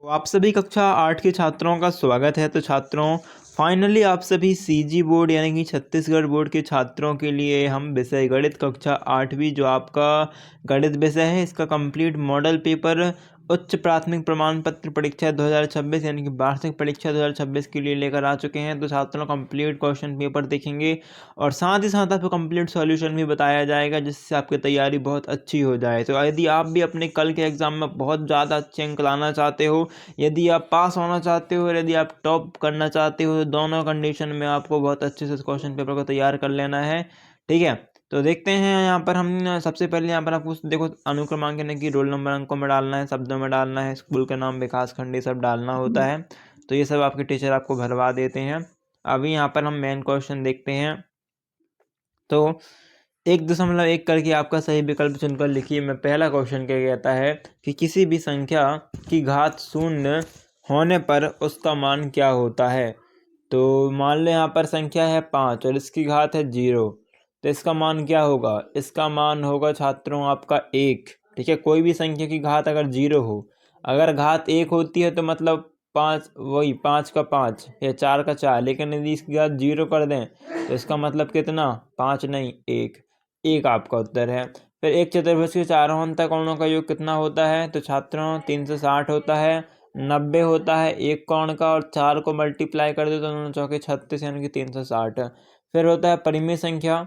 तो आप सभी कक्षा 8 के छात्रों का स्वागत है। तो छात्रों, फाइनली आप सभी सीजी बोर्ड यानी कि छत्तीसगढ़ बोर्ड के छात्रों के लिए हम विषय गणित कक्षा 8वीं जो आपका गणित विषय है, इसका कंप्लीट मॉडल पेपर उच्च प्राथमिक प्रमाण पत्र परीक्षा 2026 यानी कि वार्षिक परीक्षा 2026 के लिए लेकर आ चुके हैं। तो छात्रों कंप्लीट क्वेश्चन पेपर देखेंगे और साथ ही साथ आपको कंप्लीट सॉल्यूशन भी बताया जाएगा, जिससे आपकी तैयारी बहुत अच्छी हो जाए। तो यदि आप भी अपने कल के एग्जाम में बहुत ज़्यादा अच्छे अंक लाना चाहते हो, यदि आप पास होना चाहते हो और यदि आप टॉप करना चाहते हो, तो दोनों कंडीशन में आपको बहुत अच्छे से क्वेश्चन पेपर को तैयार कर लेना है। ठीक है, तो देखते हैं यहाँ पर हम सबसे पहले यहाँ पर आपको देखो अनुक्रमांकन की रोल नंबर अंकों में डालना है, शब्दों में डालना है, स्कूल का नाम, विकास खंड, ये सब डालना होता है। तो ये सब आपके टीचर आपको भरवा देते हैं। अभी यहाँ पर हम मेन क्वेश्चन देखते हैं। तो 1.1 करके आपका सही विकल्प चुनकर लिखिए। मैं पहला क्वेश्चन क्या कहता है कि किसी भी संख्या की घात शून्य होने पर उसका मान क्या होता है। तो मान लो यहाँ पर संख्या है 5 और इसकी घात है 0, तो इसका मान क्या होगा? इसका मान होगा छात्रों आपका 1। ठीक है, कोई भी संख्या की घात अगर 0 हो, अगर घात 1 होती है तो मतलब 5, वही 5 का 5 या 4 का 4, लेकिन यदि इसकी घात 0 कर दें तो इसका मतलब कितना? 5 नहीं, 1 आपका उत्तर है। फिर एक चतुर्भुज के चारों अंतः कोणों का योग कितना होता है? तो छात्रों 360 होता है, 90 होता है एक कोण का, और 4 को मल्टीप्लाई कर दे तो 9 चौके 36 यानी कि 360। फिर होता है परिमेय संख्या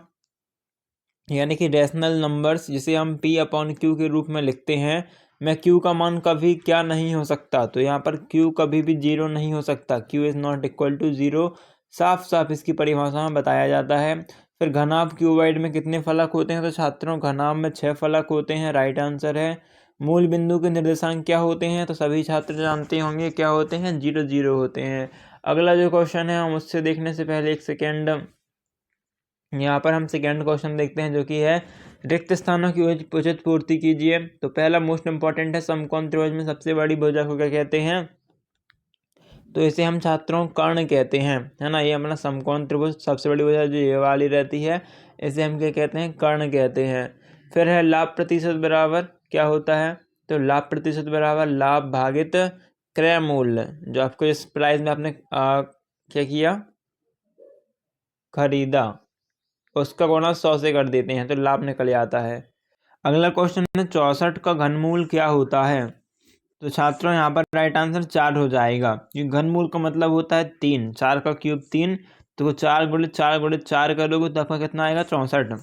यानी कि रैशनल नंबर्स, जिसे हम P/Q के रूप में लिखते हैं। मैं Q का मान कभी क्या नहीं हो सकता? तो यहाँ पर Q कभी भी 0 नहीं हो सकता। Q is not equal to 0, साफ साफ इसकी परिभाषा में बताया जाता है। फिर घनाभ क्यूबॉइड में कितने फलक होते हैं? तो छात्रों घनाभ में 6 फलक होते हैं, राइट आंसर है। मूल बिंदु के निर्देशांक क्या होते हैं? तो सभी छात्र जानते होंगे क्या होते हैं, 0 0 होते हैं। अगला जो क्वेश्चन है, हम उससे देखने से पहले एक सेकेंड, यहाँ पर हम सेकेंड क्वेश्चन देखते हैं, जो कि है रिक्त स्थानों की उचित पूर्ति कीजिए। तो पहला मोस्ट इंपॉर्टेंट है, समकोण त्रिभुज में सबसे बड़ी भुजा को क्या कहते हैं? तो इसे हम छात्रों कर्ण कहते हैं, है ना। ये हमारा समकोण त्रिभुज सबसे बड़ी भुजा जो ये वाली रहती है, इसे हम क्या कहते हैं? कर्ण कहते हैं। फिर है लाभ प्रतिशत बराबर क्या होता है? तो लाभ प्रतिशत बराबर लाभ भागित क्रय मूल्य। जो आपको इस प्राइस में आपने क्या किया, खरीदा, उसका गुणा 100 से कर देते हैं तो लाभ निकल आता है। अगला क्वेश्चन है 64 का घनमूल क्या होता है? तो छात्रों यहाँ पर राइट आंसर 4 हो जाएगा, क्योंकि घनमूल का मतलब होता है 3, 4 का क्यूब 3, तो 4 गुणित 4 गुणित 4 करोगे तो आपका कितना आएगा? 64।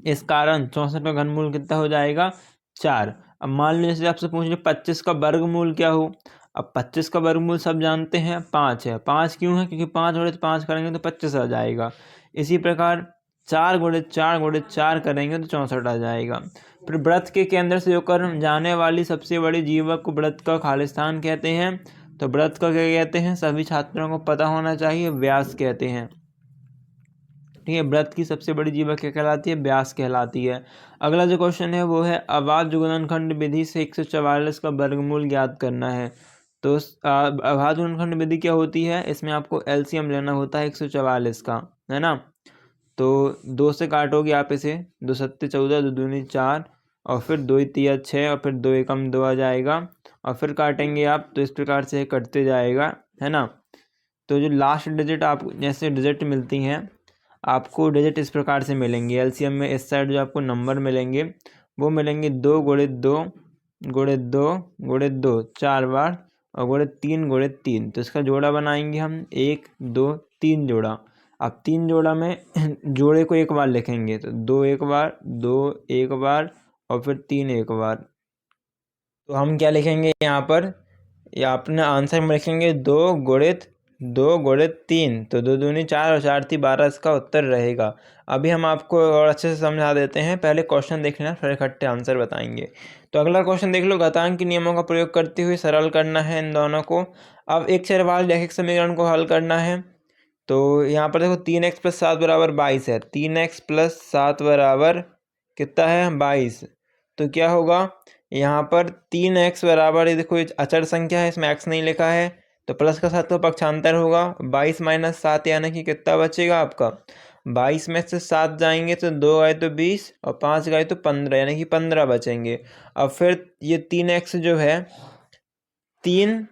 इस कारण 64 का घनमूल कितना हो जाएगा? 4। अब मान लीजिए जैसे आपसे पूछ रहे 25 का वर्गमूल क्या हो। अब 25 का वर्गमूल सब जानते हैं 5 है। 5 क्यों है? क्योंकि 5 गुणित 5 करेंगे तो 25 आ जाएगा। इसी प्रकार 4 गुणित 4 गुणित 4 करेंगे तो 64 आ जाएगा। फिर वृत्त के केंद्र से होकर जाने वाली सबसे बड़ी जीवा को वृत्त का खालिस्तान कहते हैं। तो वृत्त का क्या कहते हैं? सभी छात्रों को पता होना चाहिए, व्यास कहते हैं। ठीक है, वृत्त की सबसे बड़ी जीवा क्या कहलाती है? व्यास कहलाती है। अगला जो क्वेश्चन है वो है अभाज्य गुणनखंड विधि से 144 का वर्गमूल ज्ञात करना है। तो अभाज्य गुणनखंड विधि क्या होती है? इसमें आपको एलसीएम लेना होता है 144 का, है ना। तो 2 से काटोगे आप इसे, 2 सत्ते 14, 2 दूनी 4, और फिर 2 तिया 6, और फिर 2 एकम 2 आ जाएगा, और फिर काटेंगे आप तो इस प्रकार से कटते जाएगा, है ना। तो जो लास्ट डिजिट आप जैसे डिजिट मिलती हैं, आपको डिजिट इस प्रकार से मिलेंगे। एलसीएम में इस साइड जो आपको नंबर मिलेंगे वो मिलेंगे 2 गुणित 2 गुणित 2 गुणित 2 4 बार, और गुणित 3 गुणित 3। तो इसका जोड़ा बनाएंगे हम 1 2 3 जोड़ा। अब 3 जोड़ा में जोड़े को एक बार लिखेंगे, तो 2 एक बार, 2 एक बार, और फिर 3 एक बार। तो हम क्या लिखेंगे यहाँ पर, या अपने आंसर में लिखेंगे 2 गुणित 2 गुणित 3। तो 2 दूनी 4 और 4 ती 12 इसका उत्तर रहेगा। अभी हम आपको और अच्छे से समझा देते हैं, पहले क्वेश्चन देख लेना फिर इकट्ठे आंसर बताएंगे। तो अगला क्वेश्चन देख लो, घातांक के नियमों का प्रयोग करते हुए सरल करना है इन दोनों को। अब एक चरवाल रैखिक समीकरण को हल करना है। तो यहाँ पर देखो 3x + 7 बराबर 22 है। 3x + 7 बराबर कितना है? 22। तो क्या होगा यहाँ पर? 3x बराबर, ये देखो ये अचर संख्या है, इसमें x नहीं लिखा है, तो प्लस का साथ तो पक्षांतर होगा। 22 - 7 यानी कि कितना बचेगा आपका? 22 में से 7 जाएंगे तो 2 गए तो 20, और 5 गए तो 15, यानी कि 15 बचेंगे। अब फिर ये 3x जो है 3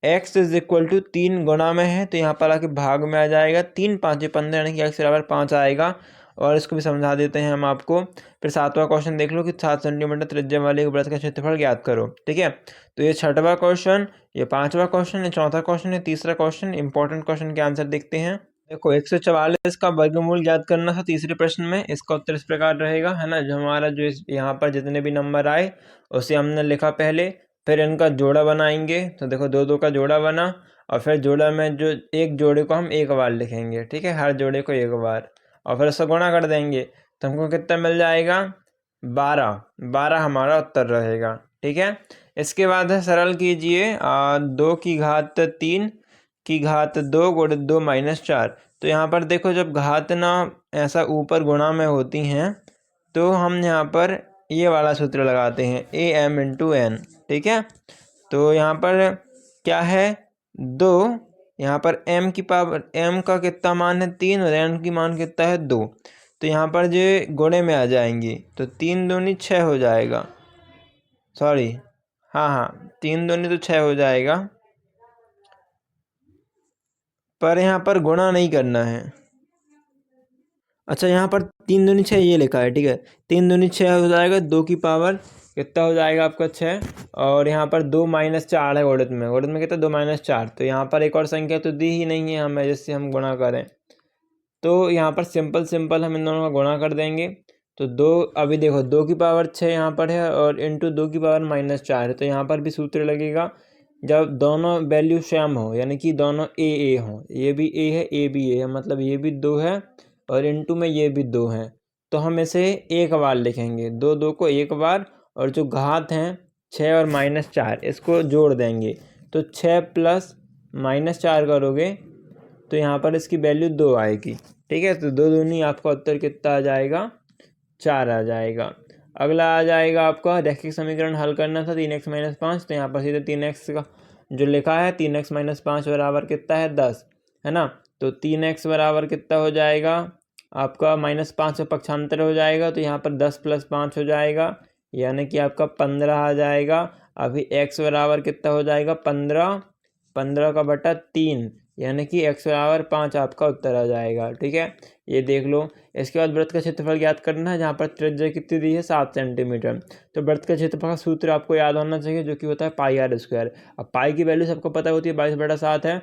x इज इक्वल टू 3 गुना में है तो यहाँ पर आके भाग में आ जाएगा। 3 5 15 यानी कि x बराबर 5 आएगा। और इसको भी समझा देते हैं हम आपको। फिर 7वां क्वेश्चन देख लो कि 7 सेंटीमीटर त्रिज्या वाले एक वृत्त का क्षेत्रफल ज्ञात करो। ठीक है, तो ये 6वां क्वेश्चन, ये 5वां क्वेश्चन, ये 4था क्वेश्चन, ये 3रा क्वेश्चन। इंपॉर्टेंट क्वेश्चन के आंसर देखते हैं। देखो 144 का वर्गमूल ज्ञात करना था तीसरे प्रश्न में। इसका उत्तर इस प्रकार रहेगा, है ना। जो हमारा जो यहाँ पर जितने भी नंबर आए उसे हमने लिखा पहले, फिर इनका जोड़ा बनाएंगे। तो देखो 2 2 का जोड़ा बना, और फिर जोड़ा में जो एक जोड़े को हम एक बार लिखेंगे। ठीक है, हर जोड़े को एक बार, और फिर उसका गुणा कर देंगे तो हमको कितना मिल जाएगा, 12। 12 हमारा उत्तर रहेगा। ठीक है, इसके बाद है सरल कीजिए 2 की घात 3 की घात 2 गुणित 2 माइनस 4। तो यहाँ पर देखो जब घात ना ऐसा ऊपर गुणा में होती हैं तो हम यहाँ पर ये वाला सूत्र लगाते हैं am इंटू एन। ठीक है, तो यहाँ पर क्या है 2, यहाँ पर m की पावर, m का कितना मान है 3 और n की मान कितना है 2। तो यहाँ पर जो गुणे में आ जाएंगी तो 3 दूनी 6 हो जाएगा। सॉरी, हाँ 3 दूनी तो 6 हो जाएगा, पर यहाँ पर गुणा नहीं करना है। अच्छा, यहाँ पर 3 दूनी 6 ये लिखा है। ठीक है, 3 दूनी 6 हो जाएगा, 2 की पावर कितना हो जाएगा आपका 6, और यहाँ पर 2 माइनस 4 है गणित में कितना 2 माइनस 4। तो यहाँ पर एक और संख्या तो दी ही नहीं है हमें जिससे हम गुणा करें, तो यहाँ पर सिंपल हम इन दोनों का गुणा कर देंगे। तो 2, अभी देखो 2 की पावर 6 यहाँ पर है और इंटू 2 की पावर माइनस 4 है। तो यहाँ पर भी सूत्र लगेगा जब दोनों वैल्यू सेम हो, यानी कि दोनों ए हो, ये भी ए है ये भी ए है, मतलब ये भी 2 है और इंटू में ये भी 2 है। तो हम इसे एक बार लिखेंगे, 2 2 को एक बार, और जो घात हैं 6 और माइनस 4 इसको जोड़ देंगे। तो 6 प्लस माइनस 4 करोगे तो यहाँ पर इसकी वैल्यू 2 आएगी। ठीक है, तो 2 दूनी आपका उत्तर कितना आ जाएगा, 4 आ जाएगा। अगला आ जाएगा आपका रैखिक समीकरण हल करना था 3x माइनस 5। तो यहाँ पर सीधे 3x का जो लिखा है 3x माइनस 5 बराबर कितना है 10, है ना। तो 3x बराबर कितना हो जाएगा आपका माइनस 5 से पक्षांतर हो जाएगा, तो यहाँ पर 10 प्लस 5 हो जाएगा, यानी कि आपका 15 आ जाएगा। अभी x बराबर कितना हो जाएगा 15, 15 का बटा 3, यानी कि x बराबर 5 आपका उत्तर आ जाएगा। ठीक है, ये देख लो। इसके बाद वृत्त का क्षेत्रफल ज्ञात करना है, जहाँ पर त्रिज्या कितनी दी है 7 सेंटीमीटर। तो वृत्त का क्षेत्रफल का सूत्र आपको याद होना चाहिए, जो कि होता है पाई आर स्क्वायर। अब पाई की वैल्यू सबको पता होती है 22/7 है,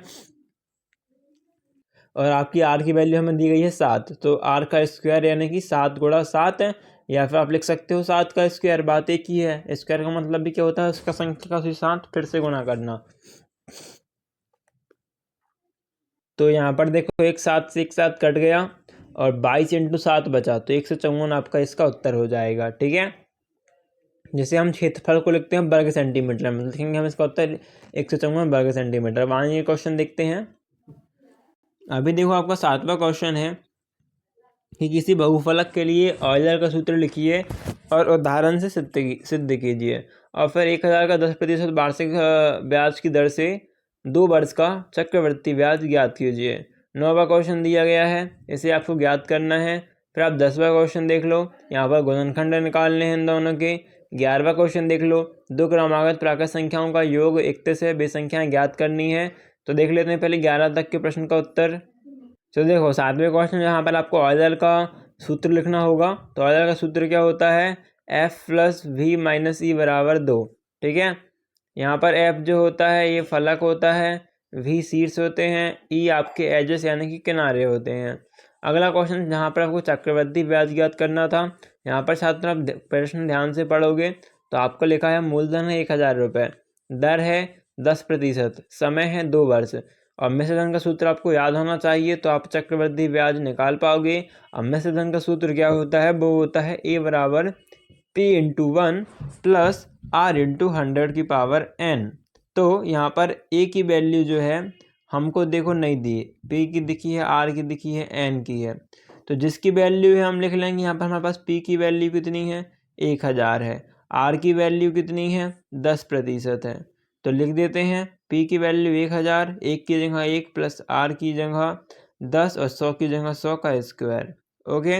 और आपकी आर की वैल्यू हमें दी गई है 7। तो आर का स्क्वायर यानी कि 7 गुणा 7 है, या फिर आप लिख सकते हो 7 का स्क्वायर। बात एक ही है, स्क्वायर का मतलब भी क्या होता है उसका संख्या का 7 फिर से गुणा करना। तो यहाँ पर देखो एक 7 से एक 7 कट गया और 22 इंटू 7 बचा, तो 154 आपका इसका उत्तर हो जाएगा। ठीक है, जैसे हम क्षेत्रफल को लिखते हैं वर्ग सेंटीमीटर में, लिखेंगे हम इसका उत्तर 154 वर्ग सेंटीमीटर। अब आगे क्वेश्चन देखते हैं। अभी देखो आपका 7वां क्वेश्चन है कि किसी बहुफलक के लिए ऑयलर का सूत्र लिखिए और उदाहरण से सिद्ध कीजिए, और फिर 1000 का 10% वार्षिक ब्याज की दर से 2 वर्ष का चक्रवृद्धि ब्याज ज्ञात कीजिए। 9वां क्वेश्चन दिया गया है, इसे आपको ज्ञात करना है। फिर आप 10वां क्वेश्चन देख लो, यहाँ पर गुणनखंड निकालने हैं इन दोनों के। 11वां क्वेश्चन देख लो, 2 क्रमागत प्राकृत संख्याओं का योग 31 से वे संख्याएँ ज्ञात करनी है। तो देख लेते हैं पहले 11 तक के प्रश्न का उत्तर। तो देखो 7वें क्वेश्चन यहाँ पर आपको ऑयलर का सूत्र लिखना होगा। तो ऑयलर का सूत्र क्या होता है, F प्लस वी माइनस ई बराबर 2। ठीक है, यहाँ पर F जो होता है ये फलक होता है, V शीर्ष होते हैं, E आपके एजेस यानी कि किनारे होते हैं। अगला क्वेश्चन जहाँ पर आपको चक्रवृद्धि ब्याज ज्ञात करना था, यहाँ पर छात्र आप प्रश्न ध्यान से पढ़ोगे तो आपको लिखा है मूलधन है 1000 रुपये, दर है 10%, समय है 2 वर्ष, और मिश्रधन का सूत्र आपको याद होना चाहिए, तो आप चक्रवृद्धि ब्याज निकाल पाओगे। अब मिश्रधन का सूत्र क्या होता है, वो होता है A बराबर P into 1 plus R into 100 की पावर N। तो यहाँ पर A की वैल्यू जो है हमको देखो नहीं दी, P की दिखी है, R की दिखी है, N की है। तो जिसकी वैल्यू है हम लिख लेंगे। यहाँ पर हमारे पास P की वैल्यू कितनी है 1000 है, R की वैल्यू कितनी है 10% है। तो लिख देते हैं P की वैल्यू 1000, 1 की जगह 1 प्लस R की जगह 10 और 100 की जगह 100 का स्क्वायर। ओके,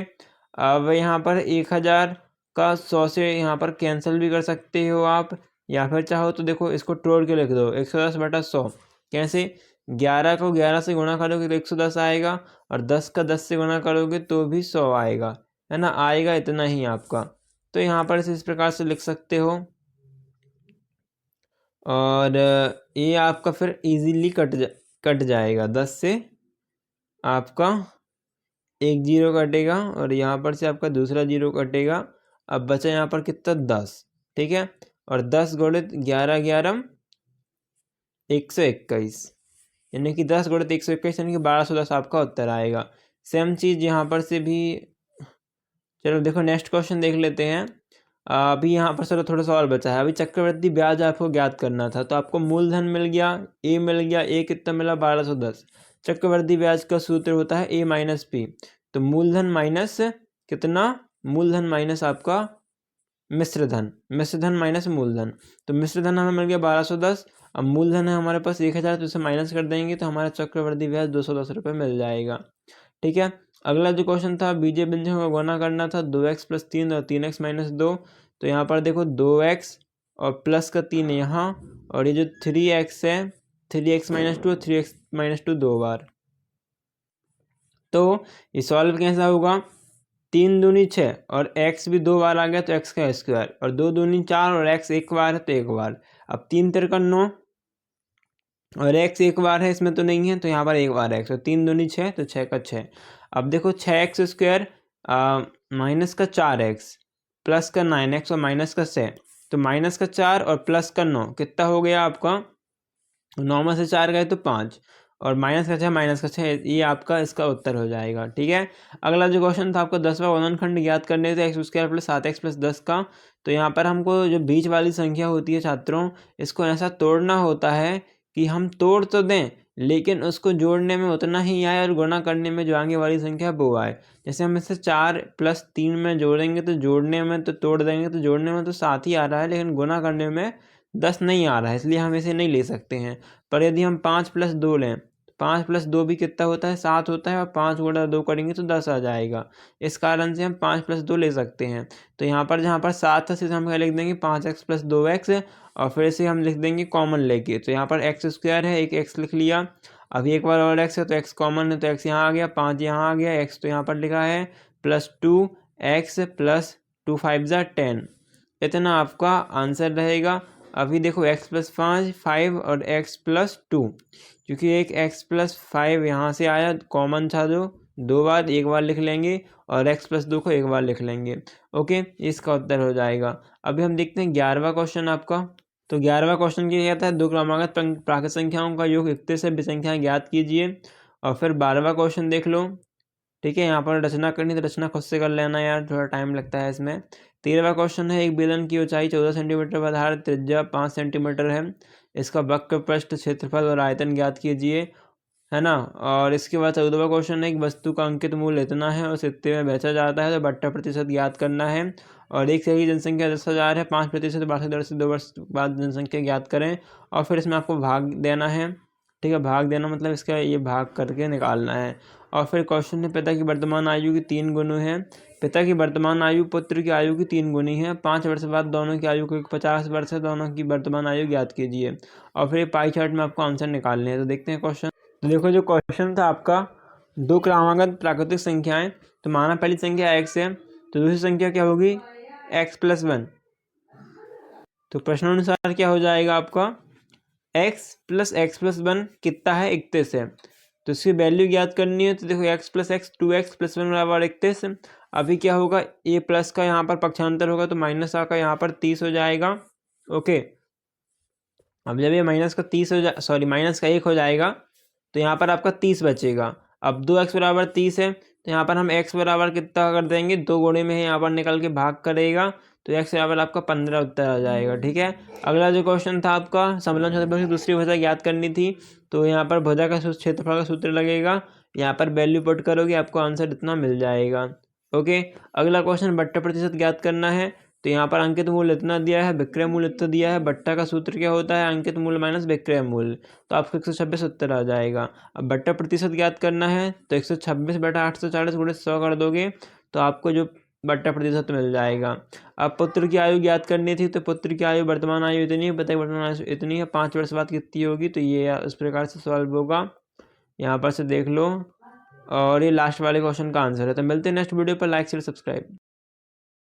अब यहाँ पर 1000 का 100 से यहाँ पर कैंसिल भी कर सकते हो आप, या फिर चाहो तो देखो इसको तोड़ के लिख दो 110/100। कैसे? 11 को 11 से गुणा करोगे तो 110 आएगा, और 10 का 10 से गुणा करोगे तो भी 100 आएगा, है ना, आएगा इतना ही आपका। तो यहाँ पर इस प्रकार से लिख सकते हो, और ये आपका फिर इजीली कट जाएगा। 10 से आपका एक जीरो कटेगा, और यहाँ पर से आपका दूसरा जीरो कटेगा। अब बचा यहाँ पर कितना? 10, ठीक है। और 10 गुणित 11 11 121, यानी कि 10 गुणित 121 यानी कि 1210 आपका उत्तर आएगा। सेम चीज़ यहाँ पर से भी। चलो देखो नेक्स्ट क्वेश्चन देख लेते हैं। अभी यहाँ पर चलो थोड़ा सा और बचा है। अभी चक्रवृद्धि ब्याज आपको ज्ञात करना था, तो आपको मूलधन मिल गया, ए मिल गया। ए कितना मिला? 1210। चक्रवृद्धि ब्याज का सूत्र होता है ए माइनस पी। तो मूलधन माइनस कितना? मूलधन माइनस आपका मिश्रधन, मिश्रधन माइनस मूलधन। तो मिश्रधन हमें मिल गया 1210। अब मूलधन है हमारे पास 1000, तो इसे माइनस कर देंगे तो हमारा चक्रवृद्धि ब्याज 210 रुपये मिल जाएगा, ठीक है। अगला जो क्वेश्चन था, बीजीय व्यंजकों का गुणा करना था, 2x + 3 और 3x - 2। तो यहाँ पर देखो 2x और प्लस का 3 यहाँ, और ये जो 3x है, 3x - 2 और 3x - 2 दो बार। तो ये सॉल्व कैसा होगा? 3 दूनी 6 और x भी दो बार आ गया तो x का स्क्वायर, और 2 दूनी 4 और x एक बार है तो एक बार। अब 3 तिरकन 9 और x एक बार है, इसमें तो नहीं है, तो यहाँ पर एक बार x, तो 3 दूनी 6 तो 6 का 6। अब देखो 6x² माइनस का 4x प्लस का 9x और माइनस का 6, तो माइनस का 4 और प्लस का 9 कितना हो गया आपका? 9 में से 4 गए तो 5, और माइनस का 6 माइनस का 6, ये आपका इसका उत्तर हो जाएगा, ठीक है। अगला जो क्वेश्चन था आपका 10वां गुणनखंड ज्ञात करने थे x² + 7x + 10 का। तो यहाँ पर हमको जो बीच वाली संख्या होती है छात्रों, इसको ऐसा तोड़ना होता है कि हम तोड़ तो दें लेकिन उसको जोड़ने में उतना ही आए और गुणा करने में जो आगे वाली संख्या वो आए। जैसे हम इसे 4 + 3 में जोड़ेंगे तो जोड़ने में तो तोड़ देंगे तो जोड़ने में तो 7 ही आ रहा है, लेकिन गुणा करने में 10 नहीं आ रहा है, इसलिए हम इसे नहीं ले सकते हैं। पर यदि हम 5 + 2 लें, 5 + 2 भी कितना होता है? 7 होता है, और 5 गुणा 2 करेंगे तो 10 आ जाएगा। इस कारण से हम 5 + 2 ले सकते हैं। तो यहाँ पर जहाँ पर 7 है इसे हम क्या लिख देंगे? 5x + 2x, और फिर इसे हम लिख देंगे कॉमन लेके। तो यहाँ पर x² है, एक x लिख लिया। अभी एक बार और x है तो x कॉमन है, तो x यहाँ आ गया, 5 यहाँ आ गया, x तो यहाँ पर लिखा है +2x + 2 5 = 10। इतना आपका आंसर रहेगा। अभी देखो x + 5 5 और x + 2, क्योंकि एक x + 5 यहाँ से आया कॉमन था, जो दो बार, एक बार लिख लेंगे, और x + 2 को एक बार लिख लेंगे। ओके, इसका उत्तर हो जाएगा। अभी हम देखते हैं 11वां क्वेश्चन आपका। तो 11वां क्वेश्चन क्या कहता है? दो क्रमागत प्राकृत संख्याओं का योग 31 से विसंख्याएं ज्ञात कीजिए। और फिर 12वां क्वेश्चन देख लो, ठीक है। यहाँ पर रचना करनी तो रचना खुद से कर लेना यार, थोड़ा टाइम लगता है इसमें। 13वां क्वेश्चन है, एक बेलन की ऊंचाई 14 सेंटीमीटर व आधार त्रिज्या 5 सेंटीमीटर है, इसका वक्र पृष्ठ क्षेत्रफल और आयतन ज्ञात कीजिए, है ना। और इसके बाद 14वां क्वेश्चन है, एक वस्तु का अंकित मूल्य इतना है और सिक्के में बेचा जाता है तो 72% ज्ञात करना है। और एक शहरी जनसंख्या 10,000 है, 5% वार्षिक दर से 2 वर्ष बाद जनसंख्या ज्ञात करें, और फिर इसमें आपको भाग देना है, ठीक है। भाग देना मतलब इसका ये भाग करके निकालना है। और फिर क्वेश्चन है, पिता की वर्तमान आयु की 3 गुनी है। पिता की वर्तमान आयु पुत्र की आयु की 3 गुनी है। 5 वर्ष बाद दोनों की आयु को 50 वर्ष है, दोनों की वर्तमान आयु ज्ञात कीजिए। और फिर पाई चार्ट में आपको आंसर निकालने हैं। तो देखते हैं क्वेश्चन। तो देखो जो क्वेश्चन था आपका, दो क्रमागत प्राकृतिक संख्याएं, तो माना पहली संख्या x है तो दूसरी संख्या क्या होगी? x + 1। तो प्रश्नानुसार क्या हो जाएगा आपका? x + x + 1 कितना है? 31 है, तो इसकी वैल्यू ज्ञात करनी है। तो देखो x + x 2x + 1 = 31। अभी क्या होगा? a प्लस का यहाँ पर पक्षांतर होगा तो माइनस का यहाँ पर 30 हो जाएगा। ओके, अब जब ये माइनस का 30 माइनस का 1 हो जाएगा तो यहाँ पर आपका 30 बचेगा। अब 2x = 30 है, तो यहाँ पर हम x बराबर कितना कर देंगे? 2 गुणे में है, यहाँ पर निकल के भाग करेगा तो x बराबर आपका 15 उत्तर आ जाएगा, ठीक है। अगला जो क्वेश्चन था आपका, समलंब चतुर्भुज की दूसरी भुजा ज्ञात करनी थी। तो यहाँ पर भुजा का क्षेत्रफल का सूत्र लगेगा, यहाँ पर वैल्यू पुट करोगे आपको आंसर इतना मिल जाएगा। ओके, अगला क्वेश्चन 72% ज्ञात करना है। तो यहाँ पर अंकित मूल्य इतना दिया है, विक्रय मूल्य इतना दिया है। बट्टा का सूत्र क्या होता है? अंकित मूल्य माइनस विक्रय मूल्य, तो आपको 126 उत्तर आ जाएगा। अब 72% ज्ञात करना है, तो 126/840 × 100 कर दोगे तो आपको जो बट्टा प्रतिशत मिल जाएगा। अब पुत्र की आयु ज्ञात करनी थी, तो पुत्र की आयु वर्तमान आयु इतनी है, पता है वर्तमान आयु इतनी है, 5 वर्ष बाद कितनी होगी, तो ये इस प्रकार से सॉल्व होगा। यहाँ पर से देख लो, और ये लास्ट वाले क्वेश्चन का आंसर है। तो मिलते हैं नेक्स्ट वीडियो पर। Like share subscribe.